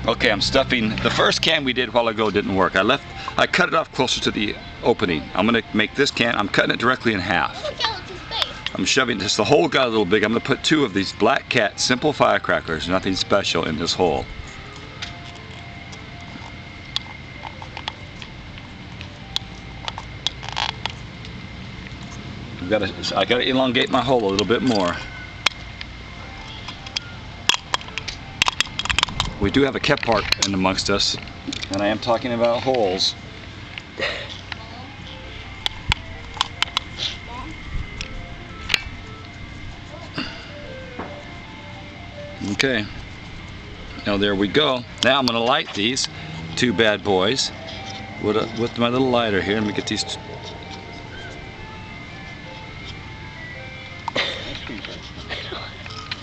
Okay, I'm stuffing. The first can we did a while ago didn't work. I cut it off closer to the opening. I'm gonna make this can, I'm cutting it directly in half. I'm shoving this, the hole got a little big. I'm gonna put 2 of these Black Cat simple firecrackers, nothing special in this hole. I gotta elongate my hole a little bit more. We do have a cat part in amongst us, and I am talking about holes. Okay, now there we go. Now I'm going to light these 2 bad boys with my little lighter here. Let me get these.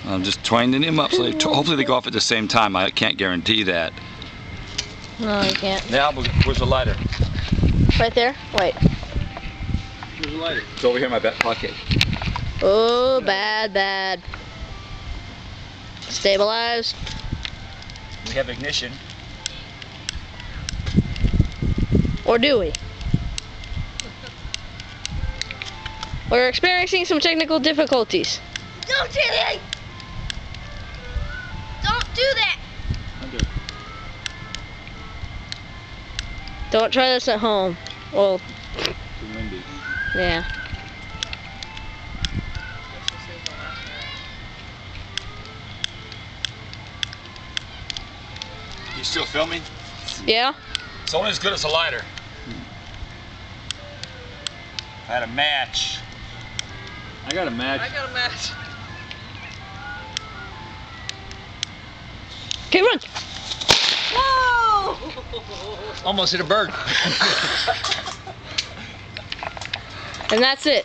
I'm just twining them up, so hopefully they go off at the same time. I can't guarantee that. No, you can't. Now, where's the lighter? Right there? Wait. Where's the lighter? It's over here in my back pocket. Oh, bad. Stabilized. We have ignition. Or do we? We're experiencing some technical difficulties. No, Jimmy! Don't do that! Okay. Don't try this at home. Well, Too windy. yeah. You still filming? Yeah? It's only as good as a lighter. I had a match. I got a match. Okay, run! Almost hit a bird. And that's it.